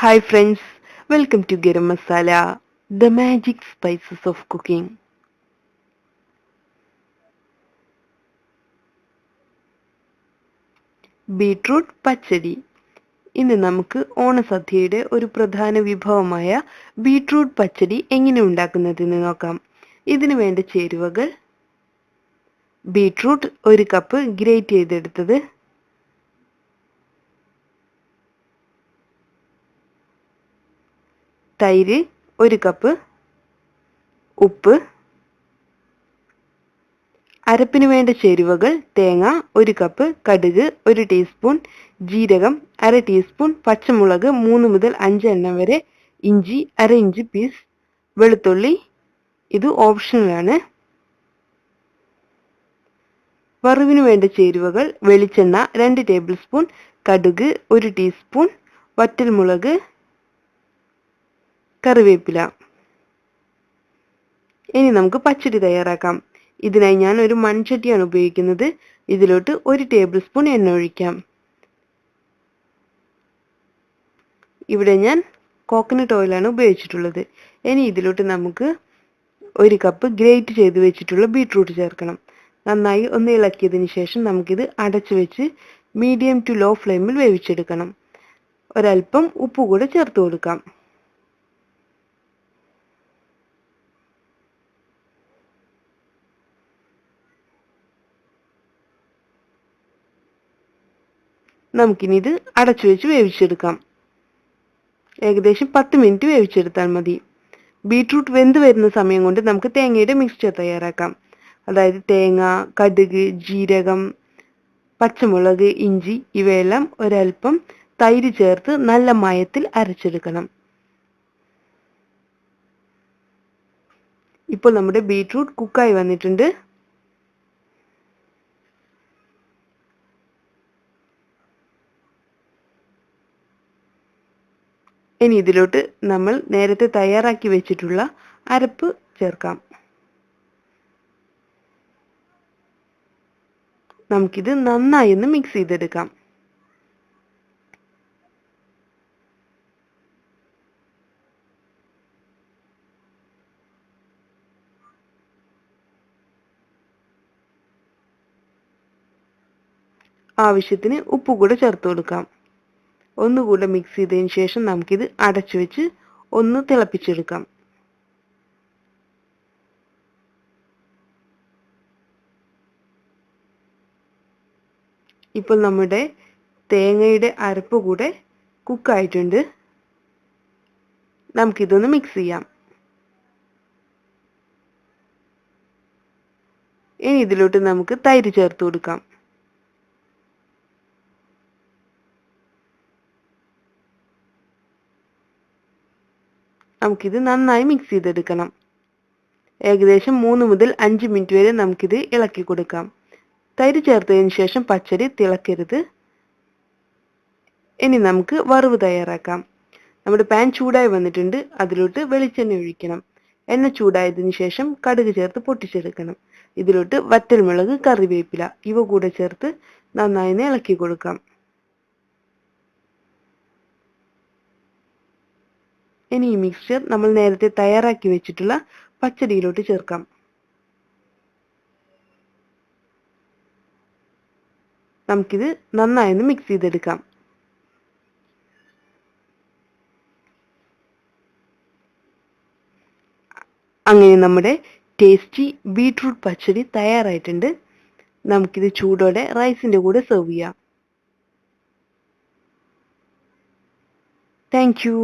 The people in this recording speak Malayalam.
Hi friends, welcome to Garam Masala, the magic spices of cooking. Beetroot pachadi. ഇന്ന് നമുക്ക് ഓണസദ്യയുടെ ഒരു പ്രധാന വിഭവമായ ബീട്രൂട്ട് പച്ചടി എങ്ങനെ ഉണ്ടാക്കുന്നതെന്ന് നോക്കാം. ഇതിനു വേണ്ട ചേരുവകൾ: ബീട്രൂട്ട് 1 കപ്പ് ഗ്രേറ്റ് ചെയ്തെടുത്തത്, തൈര് 1 കപ്പ്, ഉപ്പ്. അരപ്പിന് വേണ്ട ചേരുവകൾ: തേങ്ങ 1 കപ്പ്, കടുക് 1 ടീസ്പൂൺ, ജീരകം 1/2 ടീസ്പൂൺ, പച്ചമുളക് 3 മുതൽ 5 എണ്ണം വരെ, ഇഞ്ചി 1/2 ഇഞ്ച് പീസ്, വെളുത്തുള്ളി ഇത് ഓപ്ഷണലാണ്. വറവിന് വേണ്ട ചേരുവകൾ: വെളിച്ചെണ്ണ 2 ടേബിൾ സ്പൂൺ, കടുക് 1 ടീസ്പൂൺ, വറ്റൽമുളക്, കറിവേപ്പില. ഇനി നമുക്ക് പച്ചടി തയ്യാറാക്കാം. ഇതിനായി ഞാൻ ഒരു മൺചട്ടിയാണ് ഉപയോഗിക്കുന്നത്. ഇതിലോട്ട് 1 ടേബിൾ സ്പൂൺ എണ്ണ ഒഴിക്കാം. ഇവിടെ ഞാൻ കോക്കനട്ട് ഓയിലാണ് ഉപയോഗിച്ചിട്ടുള്ളത്. ഇനി ഇതിലോട്ട് നമുക്ക് 1 കപ്പ് ഗ്രേറ്റ് ചെയ്ത് വെച്ചിട്ടുള്ള ബീട്രൂട്ട് ചേർക്കണം. നന്നായി ഒന്ന് ഇളക്കിയതിന് ശേഷം നമുക്കിത് അടച്ചു വെച്ച് മീഡിയം ടു ലോ ഫ്ലെയിമിൽ വേവിച്ചെടുക്കണം. ഒരൽപ്പം ഉപ്പ് കൂടെ ചേർത്ത് കൊടുക്കാം. നമുക്കിനി ഇത് അടച്ചു വെച്ച് വേവിച്ചെടുക്കാം. ഏകദേശം 10 മിനിറ്റ് വേവിച്ചെടുത്താൽ മതി. ബീട്രൂട്ട് വെന്ത് വരുന്ന സമയം കൊണ്ട് നമുക്ക് തേങ്ങയുടെ മിക്സ്ചർ തയ്യാറാക്കാം. അതായത് തേങ്ങ, കടുക്, ജീരകം, പച്ചമുളക്, ഇഞ്ചി ഇവയെല്ലാം ഒരൽപ്പം തൈര് ചേർത്ത് നല്ല മയത്തിൽ അരച്ചെടുക്കണം. ഇപ്പോൾ നമ്മുടെ ബീട്രൂട്ട് കുക്കായി വന്നിട്ടുണ്ട്. ഇനി ഇതിലോട്ട് നമ്മൾ നേരത്തെ തയ്യാറാക്കി വെച്ചിട്ടുള്ള അരപ്പ് ചേർക്കാം. നമുക്കിത് നന്നായി ഒന്ന് മിക്സ് ചെയ്തെടുക്കാം. ആവശ്യത്തിന് ഉപ്പ് കൂടെ ചേർത്ത് കൊടുക്കാം. ഒന്നുകൂടെ മിക്സ് ചെയ്തതിന് ശേഷം നമുക്കിത് അടച്ചു വെച്ച് ഒന്ന് തിളപ്പിച്ചെടുക്കാം. ഇപ്പോൾ നമ്മുടെ തേങ്ങയുടെ അരപ്പ് കൂടെ കുക്കായിട്ടുണ്ട്. നമുക്കിതൊന്ന് മിക്സ് ചെയ്യാം. ഇനി ഇതിലോട്ട് നമുക്ക് തൈര് ചേർത്ത് കൊടുക്കാം. നമുക്കിത് നന്നായി മിക്സ് ചെയ്തെടുക്കണം. ഏകദേശം 3 മുതൽ 5 മിനിറ്റ് വരെ നമുക്കിത് ഇളക്കി കൊടുക്കാം. തൈര് ചേർത്തതിന് ശേഷം പച്ചടി തിളക്കരുത്. ഇനി നമുക്ക് വറവ് തയ്യാറാക്കാം. നമ്മുടെ പാൻ ചൂടായി വന്നിട്ടുണ്ട്. അതിലോട്ട് വെളിച്ചെണ്ണ ഒഴിക്കണം. എണ്ണ ചൂടായതിനു ശേഷം കടുക് ചേർത്ത് പൊട്ടിച്ചെടുക്കണം. ഇതിലോട്ട് വറ്റൽമുളക്, കറിവേപ്പില ഇവ കൂടെ ചേർത്ത് നന്നായി ഇളക്കി കൊടുക്കാം. ഇനി ഈ മിക്സ്ചർ നമ്മൾ നേരത്തെ തയ്യാറാക്കി വെച്ചിട്ടുള്ള പച്ചടിയിലോട്ട് ചേർക്കാം. നമുക്കിത് നന്നായി ഒന്ന് മിക്സ് ചെയ്തെടുക്കാം. അങ്ങനെ നമ്മുടെ ടേസ്റ്റി ബീട്രൂട്ട് പച്ചടി തയ്യാറായിട്ടുണ്ട്. നമുക്കിത് ചൂടോടെ റൈസിന്റെ കൂടെ സെർവ് ചെയ്യാം. Thank you.